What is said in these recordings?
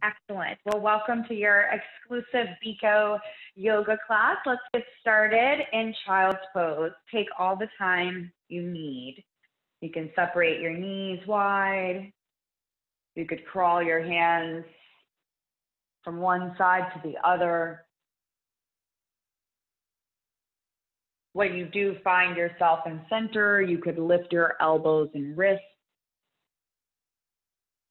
Excellent. Well, welcome to your exclusive Biko yoga class. Let's get started in child's pose. Take all the time you need. You can separate your knees wide. You could crawl your hands from one side to the other. When you do find yourself in center, you could lift your elbows and wrists.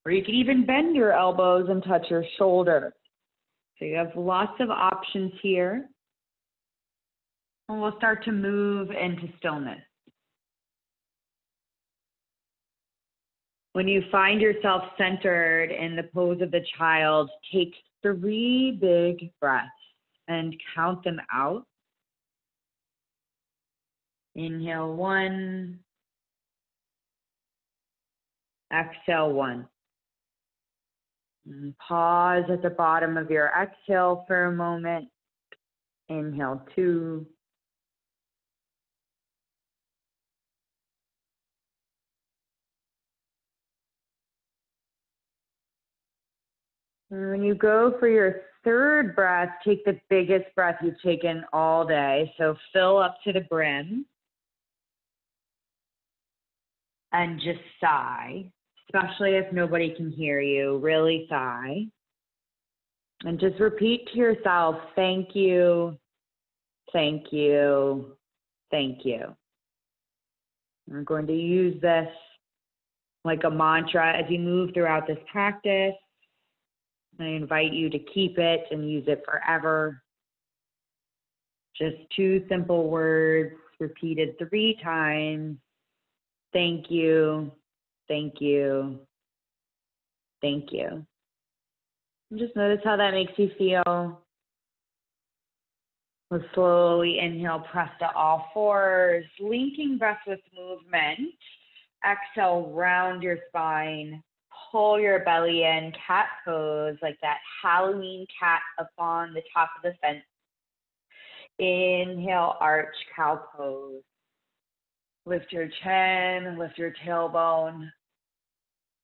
Or you could even bend your elbows and touch your shoulders. So you have lots of options here. And we'll start to move into stillness. When you find yourself centered in the pose of the child, take 3 big breaths and count them out. Inhale 1. Exhale 1. And pause at the bottom of your exhale for a moment. Inhale 2. And when you go for your 3rd breath, take the biggest breath you've taken all day. So fill up to the brim. And just sigh. Especially if nobody can hear you, really sigh. And just repeat to yourself, thank you, thank you, thank you. We're going to use this like a mantra as you move throughout this practice. I invite you to keep it and use it forever. Just 2 simple words repeated 3 times. Thank you. Thank you. Thank you. And just notice how that makes you feel. We'll slowly inhale, press to all 4s, linking breath with movement. Exhale, round your spine. Pull your belly in, cat pose, like that Halloween cat up on the top of the fence. Inhale, arch, cow pose. Lift your chin, lift your tailbone.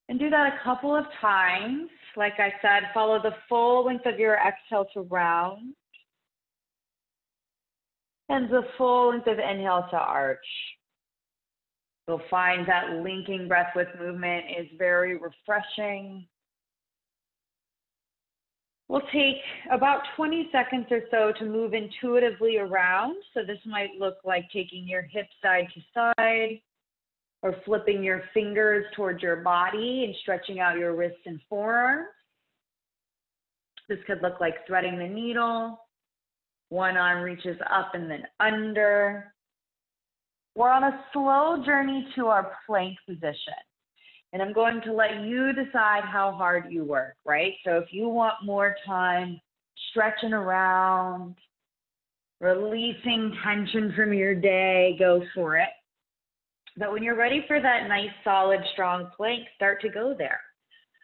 And do that a couple of times. Like I said, follow the full length of your exhale to round. And the full length of inhale to arch. You'll find that linking breath with movement is very refreshing. We'll take about 20 seconds or so to move intuitively around. So this might look like taking your hips side to side or flipping your fingers towards your body and stretching out your wrists and forearms. This could look like threading the needle. One arm reaches up and then under. We're on a slow journey to our plank position. And I'm going to let you decide how hard you work, right? So if you want more time stretching around, releasing tension from your day, go for it. But when you're ready for that nice, solid, strong plank, start to go there.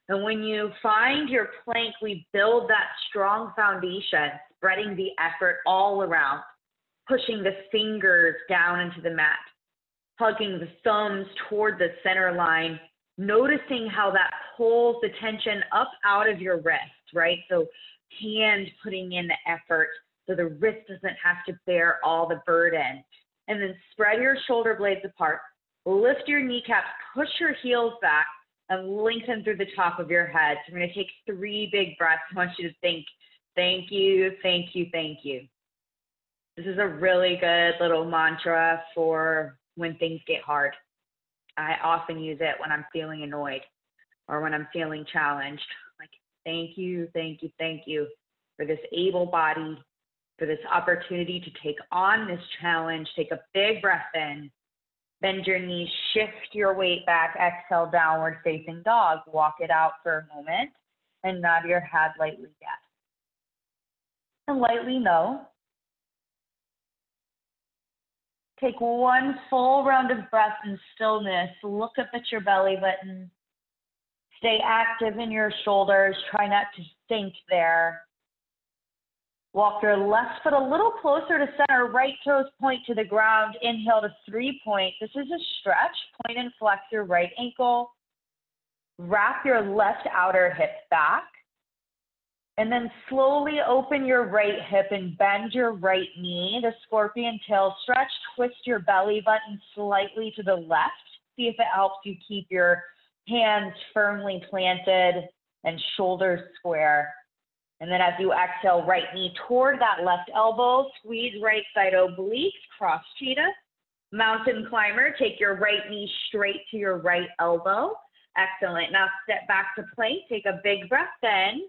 And when you find your plank, we build that strong foundation, spreading the effort all around, pushing the fingers down into the mat, hugging the thumbs toward the center line, noticing how that pulls the tension up out of your wrist, right? So hand putting in the effort so the wrist doesn't have to bear all the burden. And then spread your shoulder blades apart, lift your kneecaps, push your heels back, and lengthen through the top of your head. So we're going to take 3 big breaths. I want you to think, thank you, thank you, thank you. This is a really good little mantra for when things get hard. I often use it when I'm feeling annoyed or when I'm feeling challenged. Like, thank you, thank you, thank you for this able body, for this opportunity to take on this challenge. Take a big breath in, bend your knees, shift your weight back, exhale, downward facing dog. Walk it out for a moment and nod your head lightly yes. And lightly no. Take 1 full round of breath in stillness. Look up at your belly button. Stay active in your shoulders. Try not to sink there. Walk your left foot a little closer to center. Right toes point to the ground. Inhale to 3 point. This is a stretch. Point and flex your right ankle. Wrap your left outer hip back. And then slowly open your right hip and bend your right knee. The scorpion tail stretch. Twist your belly button slightly to the left. See if it helps you keep your hands firmly planted and shoulders square. And then as you exhale, right knee toward that left elbow. Squeeze right side obliques. Cross cheetah. Mountain climber. Take your right knee straight to your right elbow. Excellent. Now step back to plank. Take a big breath in.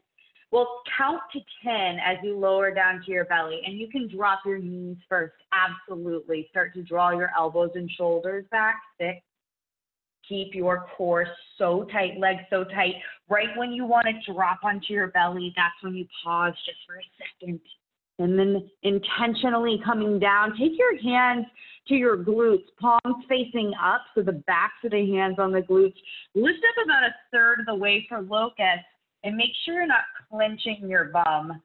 We'll count to 10 as you lower down to your belly, and you can drop your knees first. Absolutely. Start to draw your elbows and shoulders back. 6. Keep your core so tight, legs so tight. Right when you want to drop onto your belly, that's when you pause just for a second. And then intentionally coming down, take your hands to your glutes, palms facing up, so the backs of the hands on the glutes. Lift up about a third of the way for locust. And make sure you're not clenching your bum.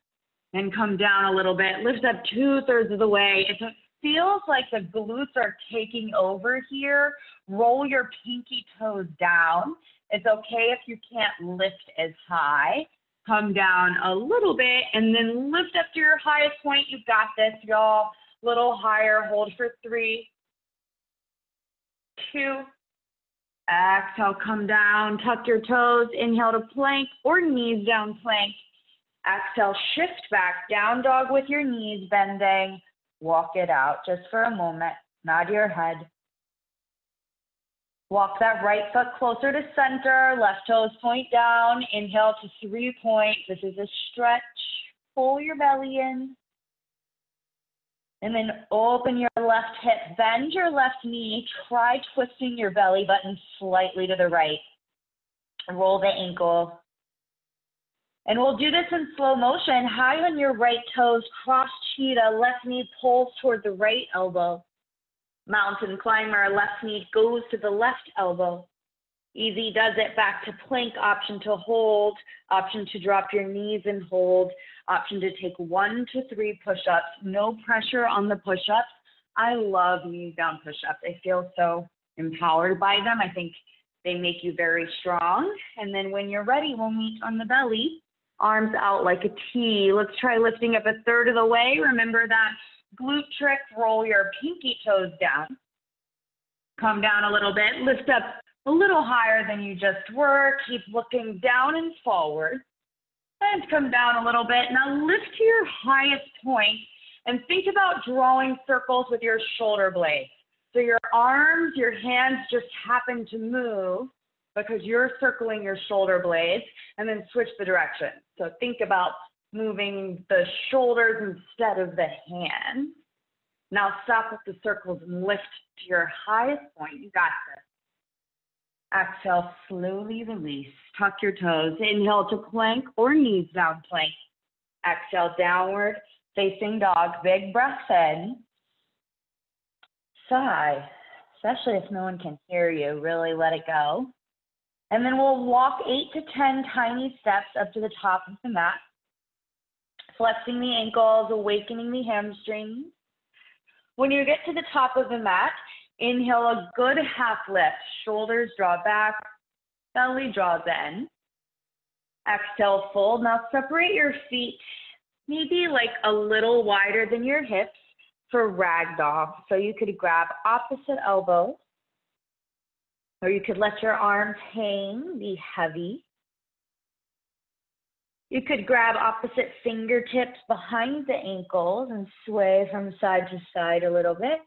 And come down a little bit. Lift up 2/3 of the way. If it feels like the glutes are taking over here, roll your pinky toes down. It's okay if you can't lift as high. Come down a little bit and then lift up to your highest point. You've got this, y'all. Little higher. Hold for 3, 2. Exhale, come down, tuck your toes, inhale to plank or knees down plank. Exhale, shift back, down dog with your knees bending. Walk it out just for a moment, nod your head. Walk that right foot closer to center, left toes point down, inhale to 3 point. This is a stretch, pull your belly in. And then open your left hip, bend your left knee, try twisting your belly button slightly to the right. Roll the ankle. And we'll do this in slow motion. High on your right toes, cross cheetah, left knee pulls toward the right elbow. Mountain climber, left knee goes to the left elbow. Easy does it, back to plank, option to hold, option to drop your knees and hold, option to take 1 to 3 push-ups. No pressure on the push-ups. I love knees down push-ups. I feel so empowered by them. I think they make you very strong. And then when you're ready, we'll meet on the belly, arms out like a T. Let's try lifting up a third of the way. Remember that glute trick, roll your pinky toes down. Come down a little bit, lift up a little higher than you just were. Keep looking down and forward. And come down a little bit. Now lift to your highest point and think about drawing circles with your shoulder blades. So your arms, your hands just happen to move because you're circling your shoulder blades, and then switch the direction. So think about moving the shoulders instead of the hands. Now stop with the circles and lift to your highest point. You got this. Exhale, slowly release. Tuck your toes. Inhale to plank or knees down plank. Exhale, downward facing dog. Big breath in. Sigh, especially if no one can hear you. Really let it go. And then we'll walk 8 to 10 tiny steps up to the top of the mat. Flexing the ankles, awakening the hamstrings. When you get to the top of the mat, inhale a good half lift. Shoulders draw back, belly draws in. Exhale, fold. Now separate your feet, maybe like a little wider than your hips for ragdoll. So you could grab opposite elbow, or you could let your arms hang, be heavy. You could grab opposite fingertips behind the ankles and sway from side to side a little bit.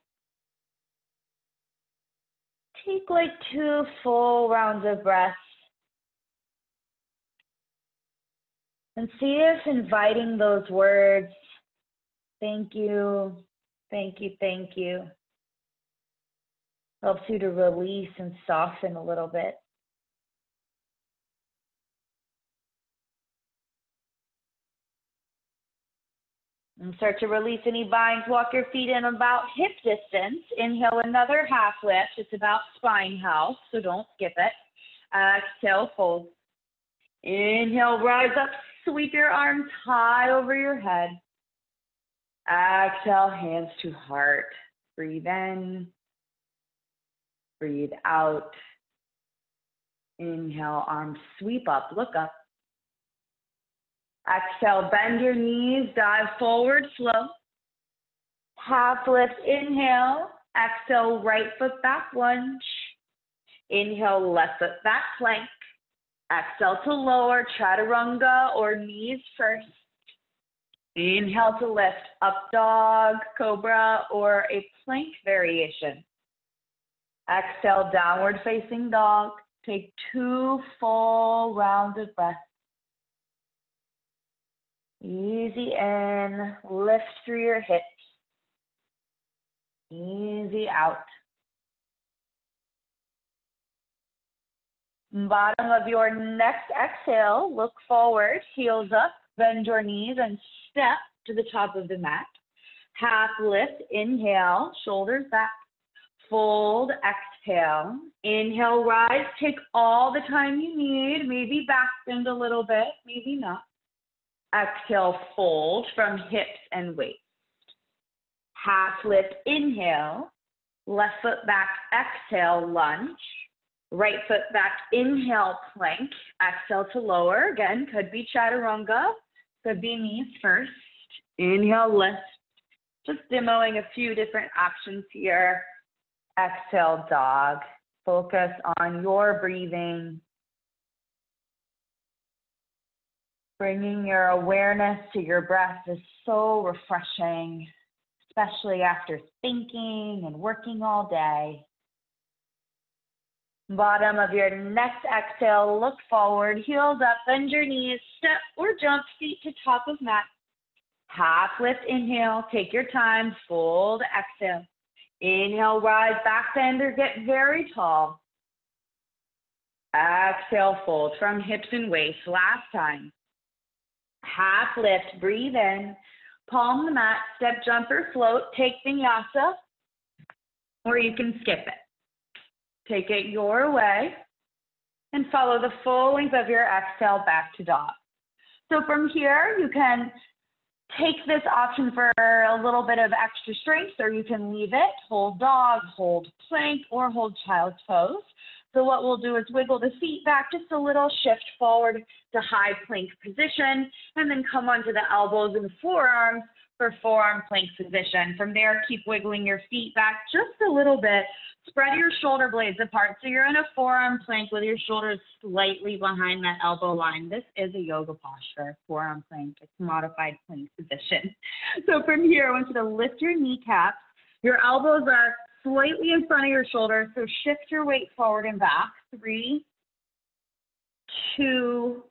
Take like 2 full rounds of breath. And see if inviting those words, thank you, thank you, thank you, helps you to release and soften a little bit. And start to release any binds. Walk your feet in about hip distance. Inhale another half lift. It's about spine health, so don't skip it. Exhale, fold. Inhale, rise up. Sweep your arms high over your head. Exhale, hands to heart. Breathe in. Breathe out. Inhale, arms sweep up. Look up. Exhale, bend your knees, dive forward, slow. Half lift, inhale. Exhale, right foot back, lunge. Inhale, left foot back, plank. Exhale to lower, chaturanga or knees first. Inhale to lift, up dog, cobra, or a plank variation. Exhale, downward facing dog. Take 2 full rounded breaths. Easy in, lift through your hips. Easy out. Bottom of your next exhale, look forward, heels up, bend your knees and step to the top of the mat. Half lift, inhale, shoulders back. Fold, exhale. Inhale, rise, take all the time you need. Maybe back bend a little bit, maybe not. Exhale, fold from hips and waist. Half lift, inhale. Left foot back, exhale, lunge. Right foot back, inhale, plank. Exhale to lower. Again, could be chaturanga, could be knees first. Inhale, lift. Just demoing a few different options here. Exhale, dog. Focus on your breathing. Bringing your awareness to your breath is so refreshing, especially after thinking and working all day. Bottom of your next exhale, look forward, heels up, bend your knees, step or jump, feet to top of mat. Half lift, inhale, take your time, fold, exhale. Inhale, rise, back bend or get very tall. Exhale, fold from hips and waist, last time. Half lift, breathe in, palm the mat, step, jump or float, take vinyasa, or you can skip it. Take it your way and follow the full length of your exhale back to dog. So from here, you can take this option for a little bit of extra strength, or you can leave it, hold dog, hold plank, or hold child's pose. So what we'll do is wiggle the feet back just a little, shift forward to high plank position, and then come onto the elbows and forearms for forearm plank position. From there, keep wiggling your feet back just a little bit. Spread your shoulder blades apart so you're in a forearm plank with your shoulders slightly behind that elbow line. This is a yoga posture, forearm plank. It's modified plank position. So from here, I want you to lift your kneecaps. Your elbows are slightly in front of your shoulders, so shift your weight forward and back. 3, 2,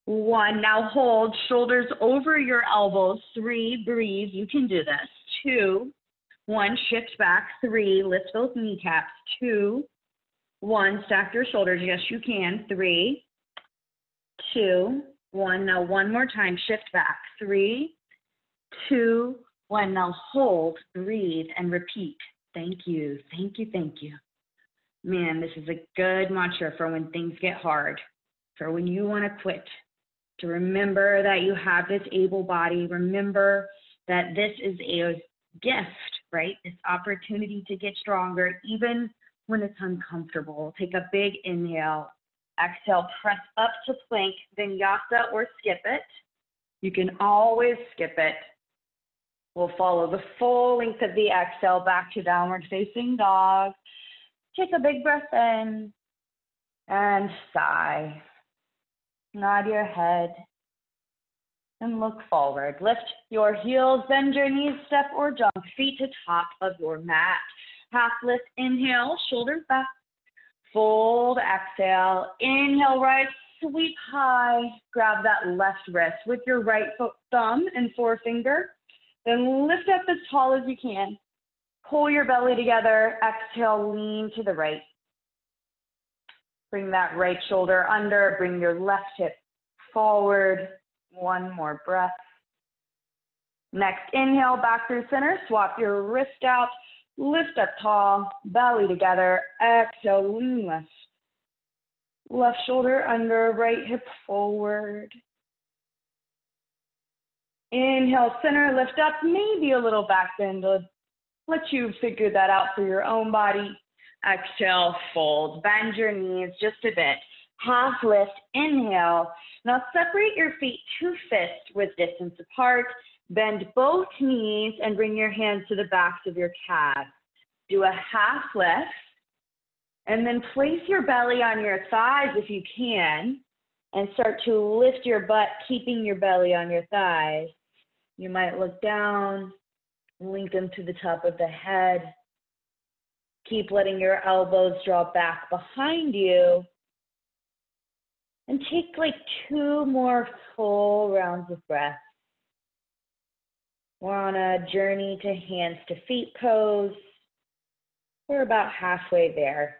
1. Now hold, shoulders over your elbows. 3, breathe. You can do this. 2, 1, shift back. 3, lift those kneecaps. 2, 1, stack your shoulders. Yes, you can. 3, 2, 1. Now one more time, shift back. 3, 2, 1. Now hold, breathe, and repeat. Thank you, thank you, thank you. Man, this is a good mantra for when things get hard, for when you want to quit. To remember that you have this able body. Remember that this is a gift, right? This opportunity to get stronger, even when it's uncomfortable. Take a big inhale. Exhale, press up to plank, vinyasa, or skip it. You can always skip it. We'll follow the full length of the exhale back to downward facing dog. Take a big breath in and sigh. Nod your head and look forward. Lift your heels, bend your knees, step or jump, feet to top of your mat. Half lift, inhale, shoulders back. Fold, exhale, inhale, right, sweep high. Grab that left wrist with your right foot, thumb and forefinger. Then lift up as tall as you can. Pull your belly together. Exhale, lean to the right. Bring that right shoulder under. Bring your left hip forward. One more breath. Next, inhale back through center. Swap your wrist out. Lift up tall. Belly together. Exhale, lean left. Left shoulder under. Right hip forward. Inhale, center, lift up, maybe a little back bend. Let you figure that out for your own body. Exhale, fold, bend your knees just a bit. half lift, inhale. Now separate your feet 2 fists with distance apart. Bend both knees and bring your hands to the backs of your calves. Do a half lift, and then place your belly on your thighs if you can, and start to lift your butt, keeping your belly on your thighs. You might look down, link them to the top of the head. Keep letting your elbows drop back behind you. And take like 2 more full rounds of breath. We're on a journey to hands to feet pose. We're about halfway there.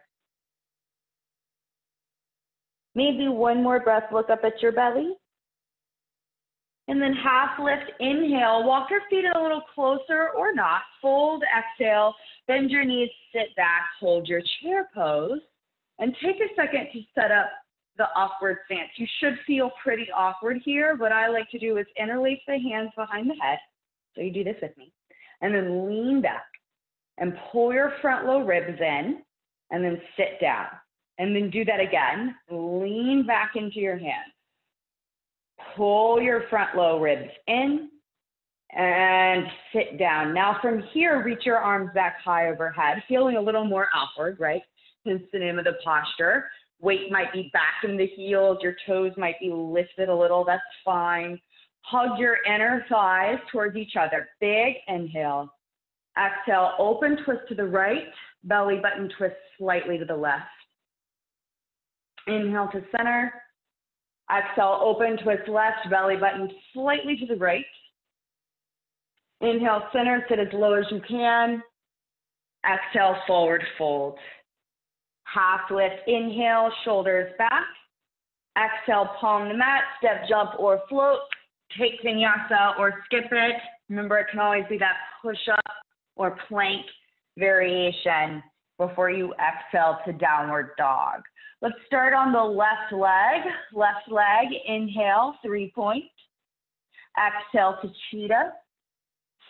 Maybe 1 more breath, look up at your belly. And then half lift, inhale, walk your feet a little closer or not. Fold, exhale, bend your knees, sit back, hold your chair pose. And take a second to set up the awkward stance. You should feel pretty awkward here. What I like to do is interlace the hands behind the head. So you do this with me. And then lean back and pull your front low ribs in and then sit down. And then do that again. Lean back into your hands. Pull your front low ribs in and sit down. Now from here, reach your arms back high overhead, feeling a little more awkward, right? Hence the name of the posture. Weight might be back in the heels. Your toes might be lifted a little. That's fine. Hug your inner thighs towards each other. Big inhale. Exhale, open twist to the right. Belly button twist slightly to the left. Inhale to center. Exhale, open twist left. Belly button slightly to the right. Inhale, center. Sit as low as you can. Exhale, forward fold. Half lift, inhale, shoulders back. Exhale, palm to mat, step, jump, or float. Take vinyasa or skip it. Remember, it can always be that push-up or plank variation before you exhale to downward dog. Let's start on the left leg. Left leg, inhale, 3 points. Exhale to cheetah.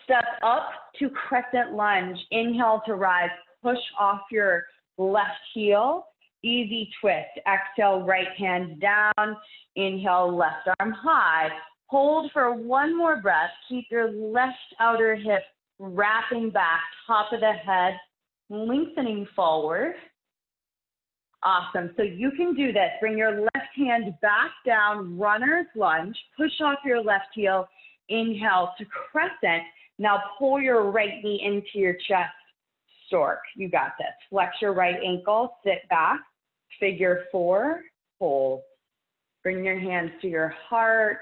Step up to crescent lunge. Inhale to rise. Push off your left heel. Easy twist. Exhale, right hand down. Inhale, left arm high. Hold for 1 more breath. Keep your left outer hip wrapping back, top of the head, lengthening forward. Awesome. So you can do this. Bring your left hand back down, runner's lunge. Push off your left heel. Inhale to crescent. Now pull your right knee into your chest. Stork. You got this. Flex your right ankle. Sit back. Figure 4. Hold. Bring your hands to your heart.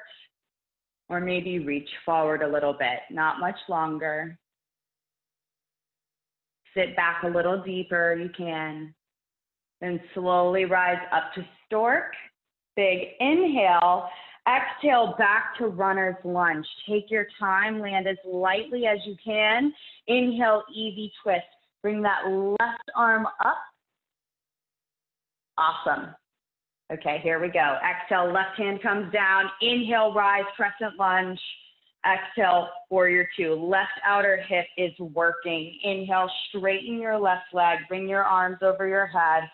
Or maybe reach forward a little bit. Not much longer. Sit back a little deeper. You can. Then slowly rise up to stork. Big inhale. Exhale back to runner's lunge. Take your time. Land as lightly as you can. Inhale, easy twist. Bring that left arm up. Awesome. Okay, here we go. Exhale, left hand comes down. Inhale, rise, crescent lunge. Exhale, warrior 2. Left outer hip is working. Inhale, straighten your left leg. Bring your arms over your head.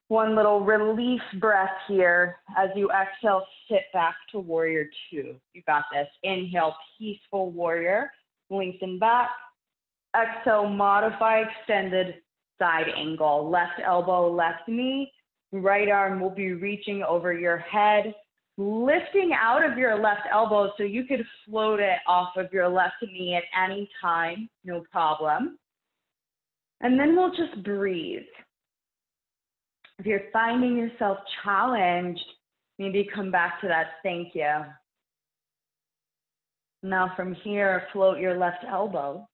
1 little relief breath here. As you exhale, sit back to warrior 2. You got this. Inhale, peaceful warrior. Lengthen back. Exhale, modify extended side angle. Left elbow, left knee. Right arm will be reaching over your head, lifting out of your left elbow so you could float it off of your left knee at any time, no problem. And then we'll just breathe. If you're finding yourself challenged, maybe come back to that thank you. Now from here, float your left elbow.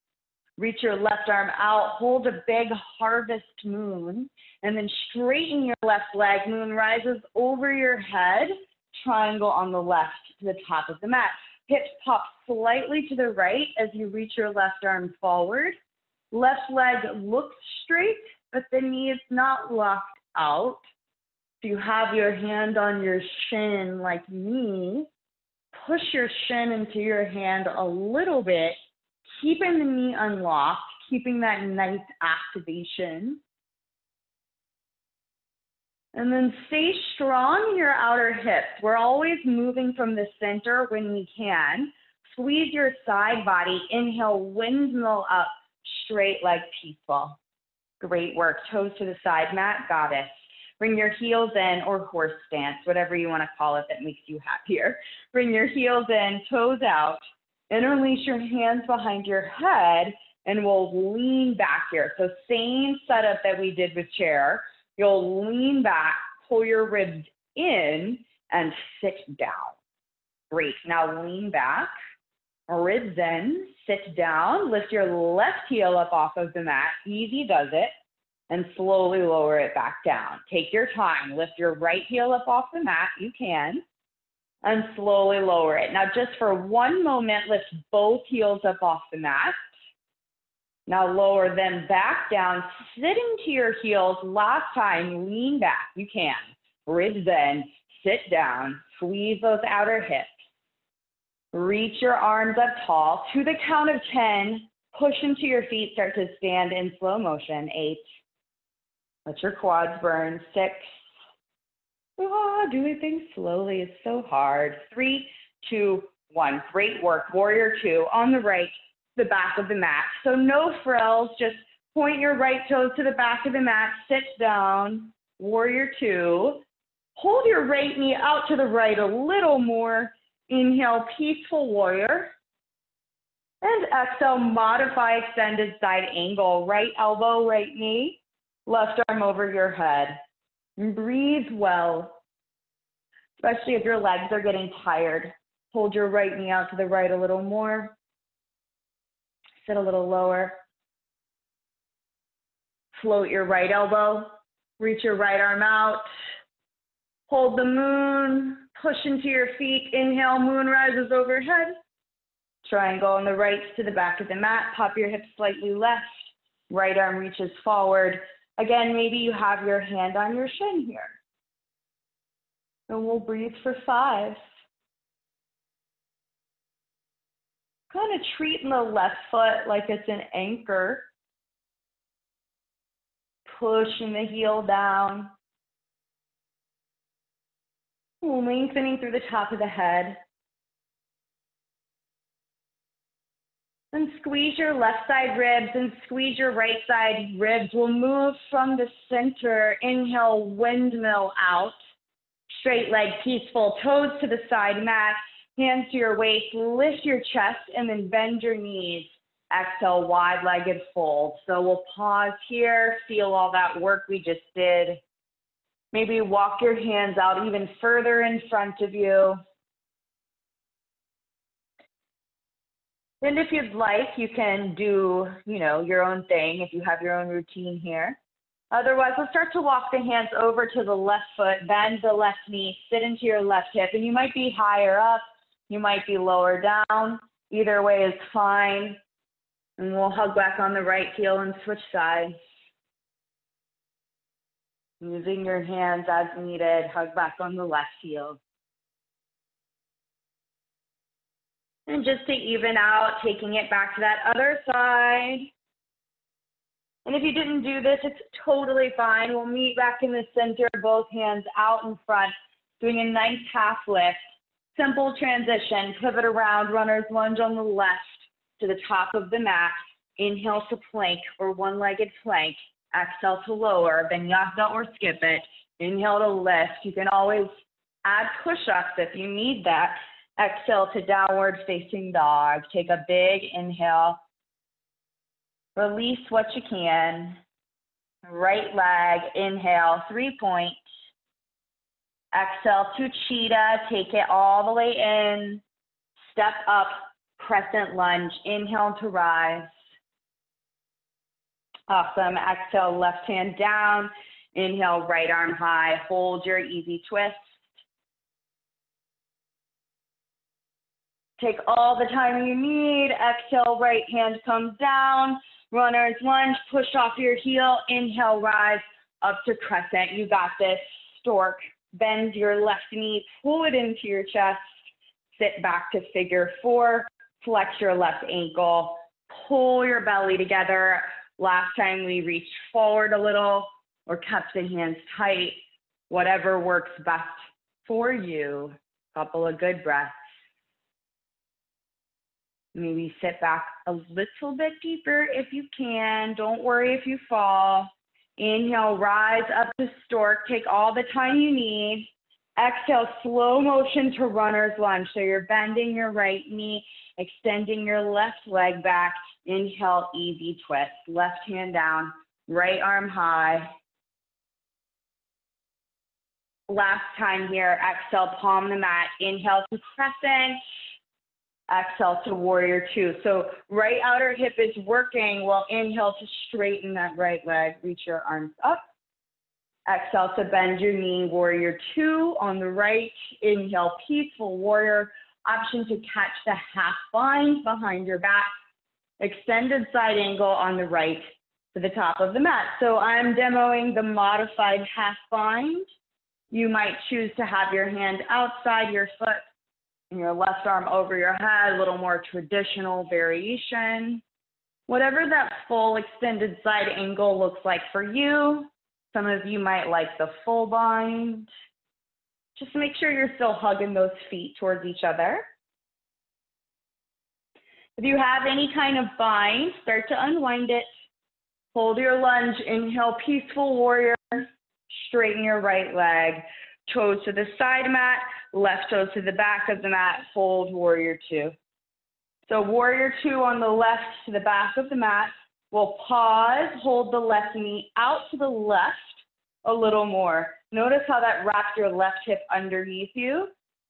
Reach your left arm out, hold a big harvest moon, and then straighten your left leg. Moon rises over your head, triangle on the left to the top of the mat. Hips pop slightly to the right as you reach your left arm forward. Left leg looks straight, but the knee is not locked out. If you have your hand on your shin like me, push your shin into your hand a little bit, keeping the knee unlocked, keeping that nice activation. And then stay strong in your outer hips. We're always moving from the center when we can. Squeeze your side body. Inhale, windmill up, straight leg peaceful. Great work. Toes to the side mat, goddess. Bring your heels in, or horse stance, whatever you want to call it that makes you happier. Bring your heels in, toes out. Interlace your hands behind your head, and we'll lean back here. So same setup that we did with chair. You'll lean back, pull your ribs in, and sit down. Great. Now lean back, ribs in, sit down. Lift your left heel up off of the mat. Easy does it. And slowly lower it back down. Take your time. Lift your right heel up off the mat. You can. And slowly lower it. Now just for one moment, lift both heels up off the mat. Now lower them back down, sitting to your heels. Last time, lean back. You can. Ribs in, sit down, squeeze those outer hips. Reach your arms up tall. To the count of 10, push into your feet, start to stand in slow motion. 8. Let your quads burn. 6. Doing things slowly is so hard. 3, 2, 1. Great work. Warrior 2 on the right. The back of the mat. So no frills, just point your right toes to the back of the mat, sit down, warrior 2. Hold your right knee out to the right a little more. Inhale, peaceful warrior. And exhale, modify extended side angle. Right elbow, right knee, left arm over your head. And breathe well, especially if your legs are getting tired. Hold your right knee out to the right a little more. Sit a little lower. Float your right elbow. Reach your right arm out. Hold the moon. Push into your feet. Inhale, moon rises overhead. Triangle on the right to the back of the mat. Pop your hips slightly left. Right arm reaches forward. Again, maybe you have your hand on your shin here. And we'll breathe for 5. Kind of treating the left foot like it's an anchor. Pushing the heel down. Lengthening through the top of the head. And squeeze your left side ribs and squeeze your right side ribs. We'll move from the center. Inhale, windmill out. Straight leg, peaceful. Toes to the side mat. Hands to your waist, lift your chest, and then bend your knees. Exhale, wide-legged fold. So we'll pause here, feel all that work we just did. Maybe walk your hands out even further in front of you. And if you'd like, you can do, your own thing if you have your own routine here. Otherwise, we'll start to walk the hands over to the left foot, bend the left knee, sit into your left hip, and you might be higher up. You might be lower down. Either way is fine. And we'll hug back on the right heel and switch sides. Using your hands as needed, hug back on the left heel. And just to even out, taking it back to that other side. And if you didn't do this, it's totally fine. We'll meet back in the center, both hands out in front, doing a nice half lift. Simple transition, pivot around, runner's lunge on the left to the top of the mat. Inhale to plank or one-legged plank. Exhale to lower, vinyasa or skip it. Inhale to lift. You can always add push-ups if you need that. Exhale to downward facing dog. Take a big inhale. Release what you can. Right leg, inhale, 3-point. Exhale to cheetah, take it all the way in. Step up, crescent lunge. Inhale to rise. Awesome. Exhale, left hand down. Inhale, right arm high. Hold your easy twist. Take all the time you need. Exhale, right hand comes down. Runner's lunge, push off your heel. Inhale, rise up to crescent. You got this. Stork. Bend your left knee, pull it into your chest, sit back to figure 4, flex your left ankle, pull your belly together. Last time we reached forward a little or kept the hands tight. whatever works best for you. Couple of good breaths. Maybe sit back a little bit deeper if you can. Don't worry if you fall. Inhale, rise up to stork. Take all the time you need. Exhale, slow motion to runner's lunge. So you're bending your right knee, extending your left leg back. Inhale, easy twist. Left hand down, right arm high. Last time here, exhale, palm the mat. Inhale to crescent. Exhale to warrior two. So right outer hip is working. We'll inhale to straighten that right leg. Reach your arms up. Exhale to bend your knee, warrior two on the right. Inhale, peaceful warrior. Option to catch the half bind behind your back. Extended side angle on the right to the top of the mat. So I'm demoing the modified half bind. You might choose to have your hand outside your foot and your left arm over your head, a little more traditional variation. Whatever that full extended side angle looks like for you. Some of you might like the full bind. Just make sure you're still hugging those feet towards each other. If you have any kind of bind, start to unwind it. Hold your lunge, inhale, peaceful warrior. Straighten your right leg. Toes to the side mat, left toes to the back of the mat. Hold warrior two. So warrior two on the left to the back of the mat. We'll pause, hold the left knee out to the left a little more. Notice how that wraps your left hip underneath you.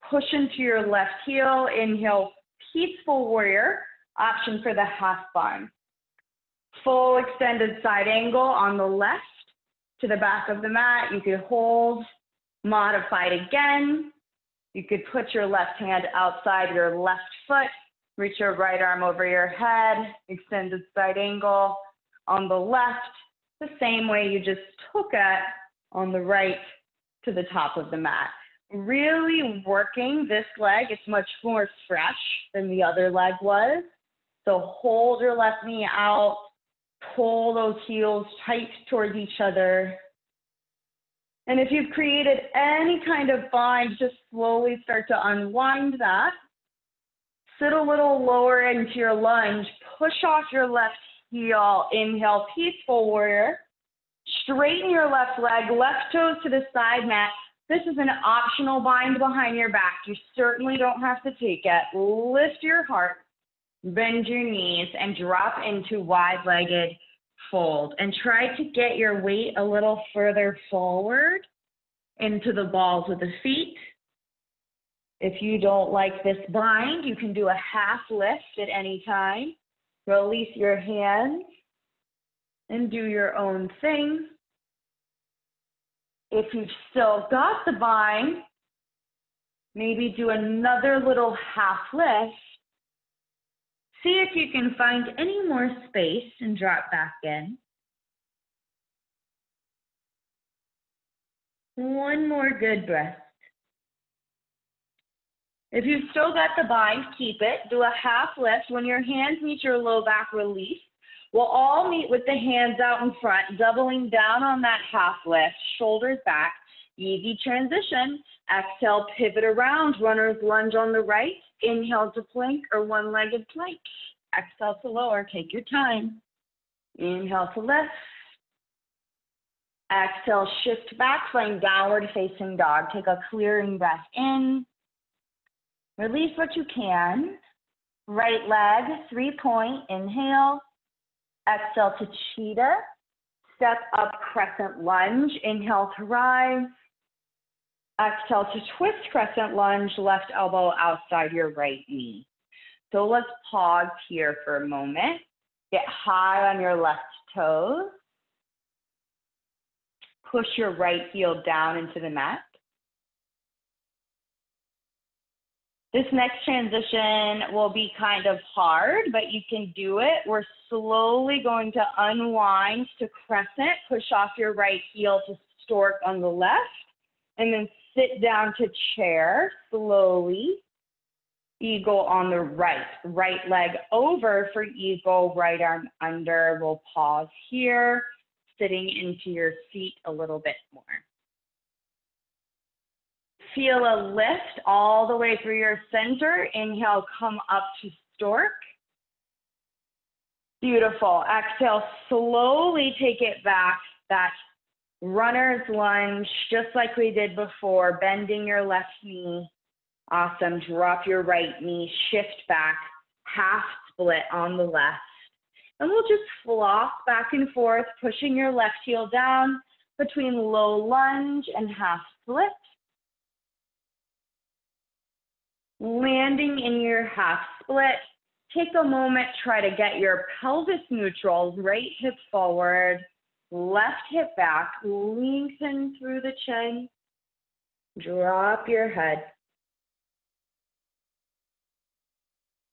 Push into your left heel. Inhale, peaceful warrior. Option for the half bind. Full extended side angle on the left to the back of the mat. You could hold, modified again. You could put your left hand outside your left foot. Reach your right arm over your head. Extended side angle on the left, the same way you just took it on the right to the top of the mat. Really working this leg. It's much more fresh than the other leg was. So hold your left knee out, pull those heels tight towards each other. And if you've created any kind of bind, just slowly start to unwind that. Sit a little lower into your lunge. Push off your left heel. Inhale, peaceful warrior. Straighten your left leg, left toes to the side mat. This is an optional bind behind your back. You certainly don't have to take it. Lift your heart. Bend your knees and drop into wide-legged fold. And try to get your weight a little further forward into the balls of the feet. If you don't like this bind, you can do a half lift at any time. Release your hands and do your own thing. If you've still got the bind, maybe do another little half lift. See if you can find any more space and drop back in. One more good breath. If you've still got the bind, keep it. Do a half lift. When your hands meet your low back, release. We'll all meet with the hands out in front, doubling down on that half lift, shoulders back. Easy transition. Exhale, pivot around, runner's lunge on the right. Inhale to plank or one-legged plank. Exhale to lower, take your time. Inhale to lift. Exhale, shift back, find downward facing dog. Take a clearing breath in. Release what you can. Right leg, 3-point, inhale. Exhale to cheetah. Step up, crescent lunge. Inhale to rise. Exhale to twist crescent lunge, left elbow outside your right knee. So let's pause here for a moment. Get high on your left toes. Push your right heel down into the mat. This next transition will be kind of hard, but you can do it. We're slowly going to unwind to crescent, push off your right heel to stork on the left, and then sit down to chair slowly. Eagle on the right. Right leg over for eagle, right arm under. We'll pause here, sitting into your seat a little bit more. feel a lift all the way through your center. Inhale, come up to stork. Beautiful. Exhale, slowly take it back. That runner's lunge, just like we did before, bending your left knee. Awesome. Drop your right knee, shift back, half split on the left. And we'll just floss back and forth, pushing your left heel down between low lunge and half split. Landing in your half split. Take a moment, try to get your pelvis neutral, right hip forward, left hip back, lengthen through the chin, drop your head.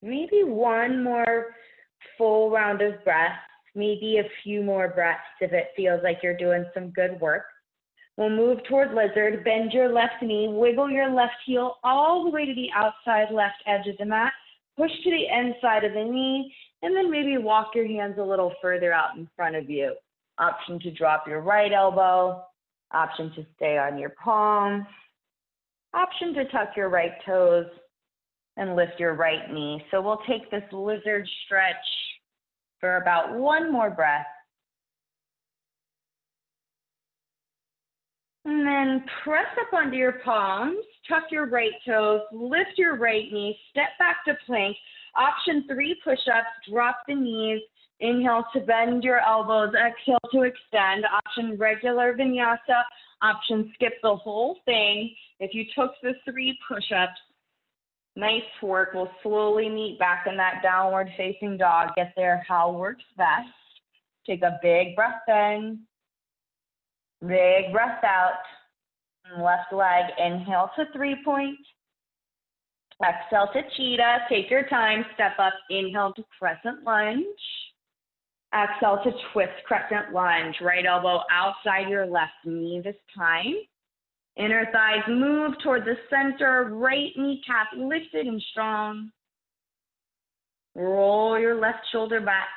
Maybe one more full round of breath, maybe a few more breaths if it feels like you're doing some good work. We'll move toward lizard, bend your left knee, wiggle your left heel all the way to the outside left edge of the mat, push to the inside of the knee, and then maybe walk your hands a little further out in front of you. Option to drop your right elbow, option to stay on your palms, option to tuck your right toes and lift your right knee. So we'll take this lizard stretch for about one more breath. And then press up onto your palms, tuck your right toes, lift your right knee, step back to plank. Option 3, push-ups, drop the knees. Inhale to bend your elbows, exhale to extend. Option regular vinyasa, option skip the whole thing. If you took the 3 push-ups, nice work. We'll slowly meet back in that downward facing dog. Get there how works best. Take a big breath in. Big breath out. Left leg, inhale to 3-point. Exhale to cheetah. Take your time. Step up. Inhale to crescent lunge. Exhale to twist crescent lunge. Right elbow outside your left knee this time. Inner thighs move toward the center. Right kneecap lifted and strong. Roll your left shoulder back.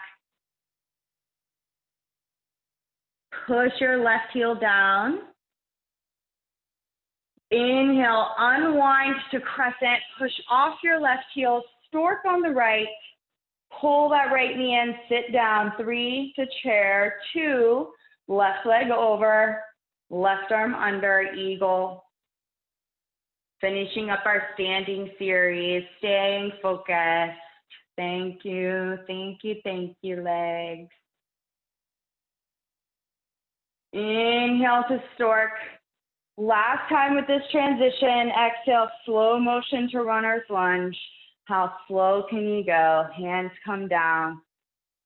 Push your left heel down. Inhale, unwind to crescent. Push off your left heel. Stork on the right. Pull that right knee in. Sit down. 3 to chair. 2, left leg over. Left arm under, eagle. Finishing up our standing series. Staying focused. Thank you, thank you, thank you, legs. Inhale to stork. Last time with this transition, exhale, slow motion to runner's lunge. How slow can you go? Hands come down.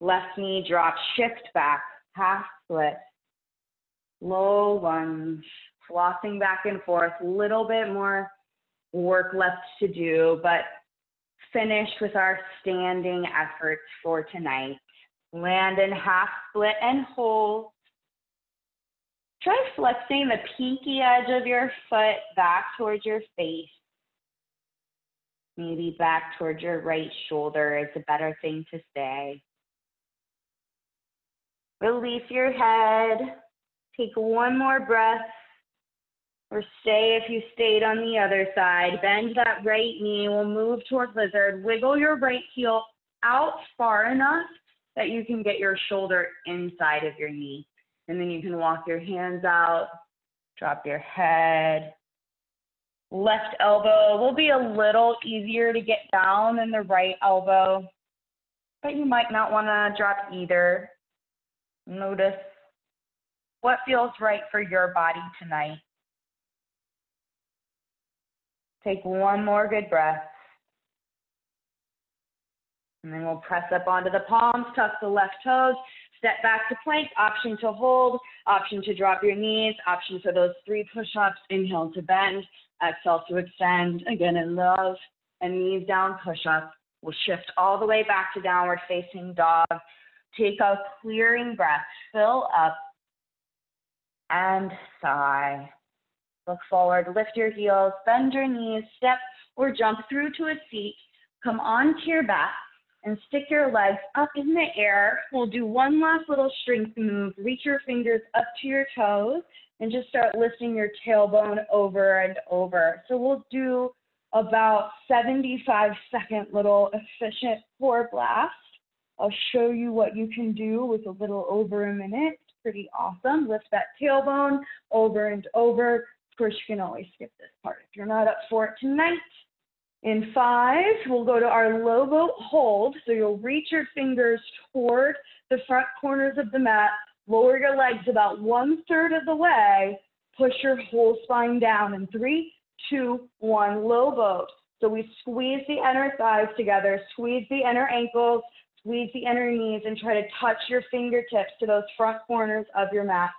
Left knee drop, shift back, half split. Low lunge, flossing back and forth. Little bit more work left to do, but finish with our standing efforts for tonight. Land in half split and hold. Try flexing the pinky edge of your foot back towards your face. Maybe back towards your right shoulder is a better thing to say. Release your head. Take one more breath. Or stay if you stayed on the other side. Bend that right knee. We'll move towards lizard. Wiggle your right heel out far enough that you can get your shoulder inside of your knee. And then you can walk your hands out, drop your head. Left elbow will be a little easier to get down than the right elbow, but you might not want to drop either. Notice what feels right for your body tonight. Take one more good breath. And then we'll press up onto the palms, tuck the left toes, step back to plank, option to hold, option to drop your knees, option for those 3 push-ups, inhale to bend, exhale to extend, again in love, and knees down push-up. We'll shift all the way back to downward facing dog. Take a clearing breath, fill up, and sigh. Look forward, lift your heels, bend your knees, step or jump through to a seat, come onto your back, and stick your legs up in the air. We'll do one last little strength move. Reach your fingers up to your toes and just start lifting your tailbone over and over. So we'll do about 75-second little efficient core blast. I'll show you what you can do with a little over a minute. It's pretty awesome. Lift that tailbone over and over. Of course, you can always skip this part if you're not up for it tonight. In 5, we'll go to our low boat hold. So you'll reach your fingers toward the front corners of the mat, lower your legs about 1/3 of the way, push your whole spine down in 3, 2, 1, low boat. So we squeeze the inner thighs together, squeeze the inner ankles, squeeze the inner knees, and try to touch your fingertips to those front corners of your mat.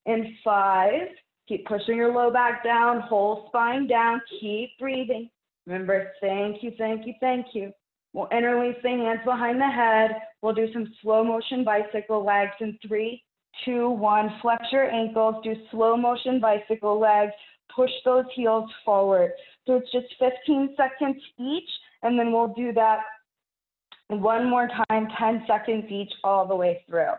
In 5, keep pushing your low back down, whole spine down, keep breathing. Remember, thank you, thank you, thank you. We'll interlace the hands behind the head. We'll do some slow motion bicycle legs in 3, 2, 1. Flex your ankles, do slow motion bicycle legs. Push those heels forward. So it's just 15 seconds each, and then we'll do that one more time, 10 seconds each all the way through.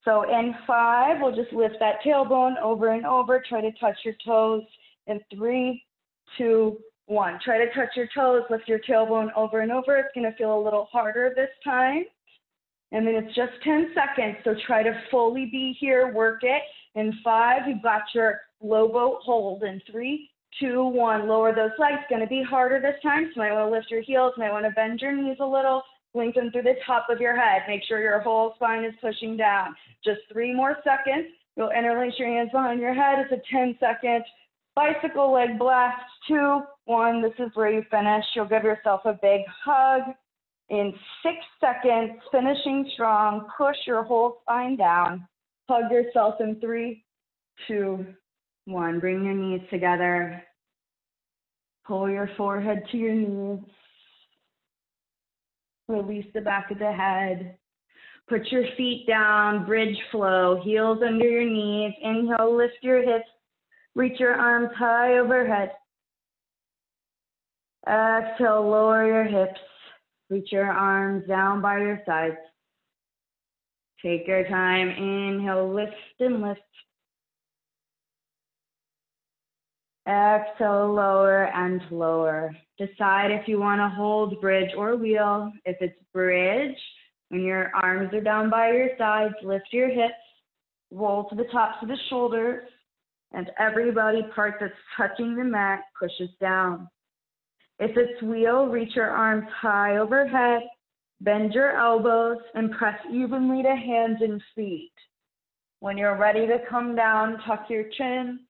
So in 5, we'll just lift that tailbone over and over. Try to touch your toes in 3, 2, 1. Try to touch your toes, lift your tailbone over and over. It's going to feel a little harder this time. And then it's just 10 seconds, so try to fully be here, work it. In 5, you've got your low boat hold. In 3, 2, 1, lower those legs. Going to be harder this time, so you might want to lift your heels, might want to bend your knees a little, lengthen through the top of your head. Make sure your whole spine is pushing down. Just 3 more seconds. You'll interlace your hands behind your head. It's a 10-second bicycle leg blast. 2, 1, this is where you finish. You'll give yourself a big hug. In 6 seconds, finishing strong, push your whole spine down. Hug yourself in 3, 2, 1. Bring your knees together. Pull your forehead to your knees. Release the back of the head. Put your feet down, bridge flow, heels under your knees. Inhale, lift your hips. Reach your arms high overhead. Exhale, lower your hips. Reach your arms down by your sides. Take your time. Inhale, lift and lift. Exhale, lower and lower. Decide if you want to hold bridge or wheel. If it's bridge, when your arms are down by your sides, lift your hips, roll to the tops of the shoulders, and every body part that's touching the mat pushes down. If it's wheel, reach your arms high overhead, bend your elbows, and press evenly to hands and feet. When you're ready to come down, tuck your chin,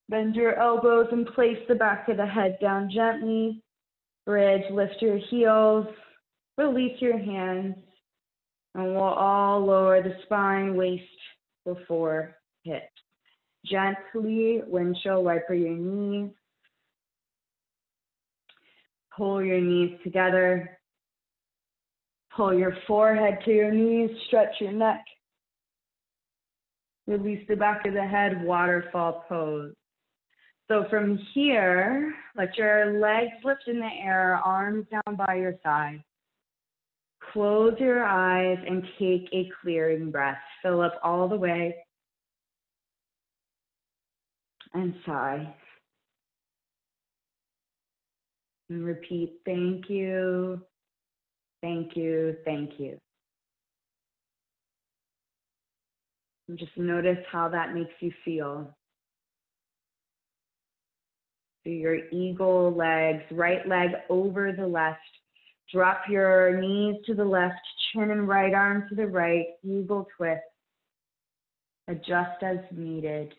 bend your elbows, and place the back of the head down gently. Bridge, lift your heels, release your hands, and we'll all lower the spine, waist before hips. Gently windshield wiper your knees. Pull your knees together. Pull your forehead to your knees. Stretch your neck. Release the back of the head, waterfall pose. So from here, let your legs lift in the air, arms down by your side. Close your eyes and take a clearing breath. Fill up all the way. And sigh. And repeat, thank you, thank you, thank you. And just notice how that makes you feel. So your eagle legs, right leg over the left. Drop your knees to the left, chin and right arm to the right, eagle twist. Adjust as needed.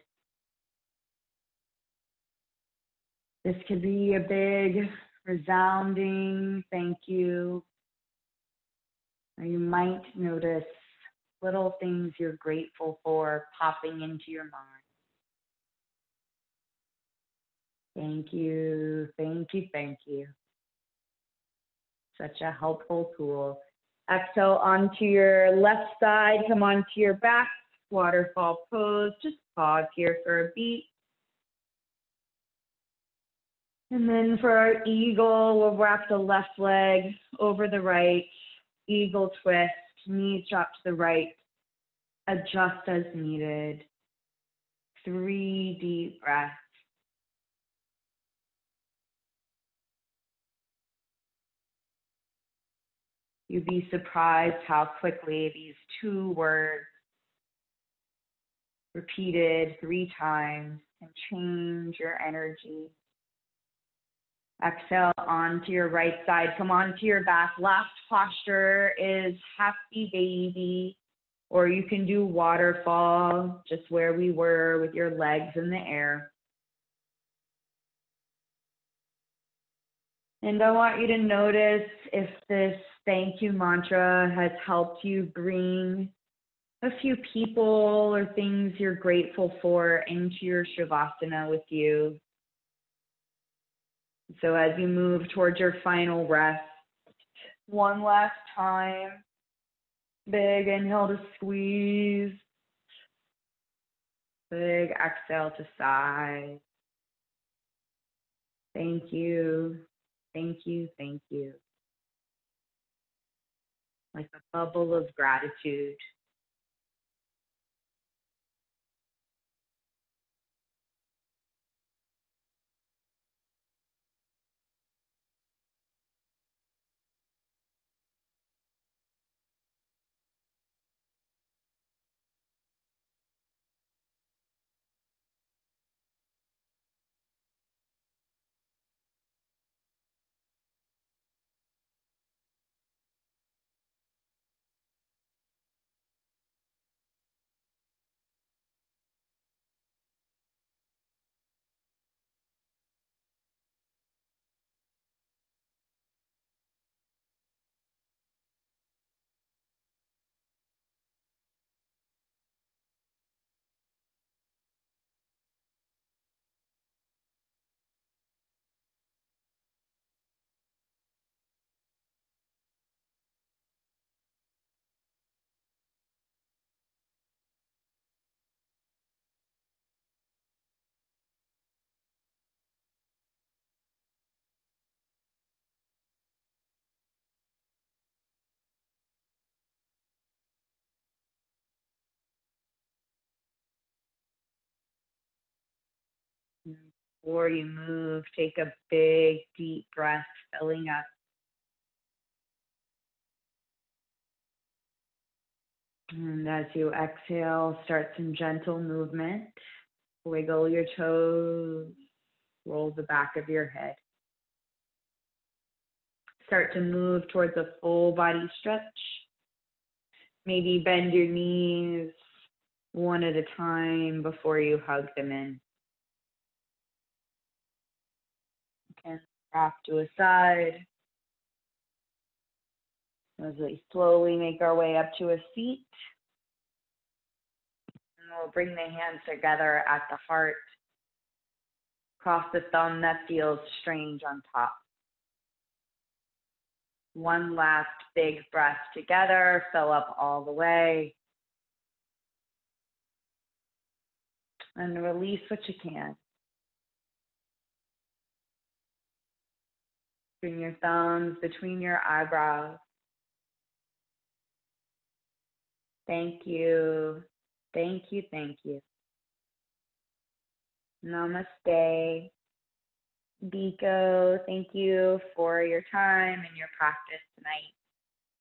This could be a big, resounding thank you. Or you might notice little things you're grateful for popping into your mind. Thank you, thank you, thank you. Such a helpful tool. Exhale onto your left side, come onto your back, waterfall pose. Just pause here for a beat. And then for our eagle, we'll wrap the left leg over the right, eagle twist, knees drop to the right, adjust as needed. 3 deep breaths. You'd be surprised how quickly these 2 words repeated 3 times can change your energy. Exhale onto your right side. Come onto your back. Last posture is happy baby, or you can do waterfall, just where we were with your legs in the air. And I want you to notice if this thank you mantra has helped you bring a few people or things you're grateful for into your Shavasana with you. So as you move towards your final rest, one last time, big inhale to squeeze, big exhale to sigh. Thank you, thank you, thank you. Like a bubble of gratitude. Before you move, take a big, deep breath, filling up. And as you exhale, start some gentle movement. Wiggle your toes, roll the back of your head. Start to move towards a full body stretch. Maybe bend your knees one at a time before you hug them in. You can rock to a side as we slowly make our way up to a seat. And we'll bring the hands together at the heart. Cross the thumb that feels strange on top. One last big breath together. Fill up all the way. And release what you can. Bring your thumbs between your eyebrows. Thank you. Thank you. Thank you. Namaste. Biko, thank you for your time and your practice tonight.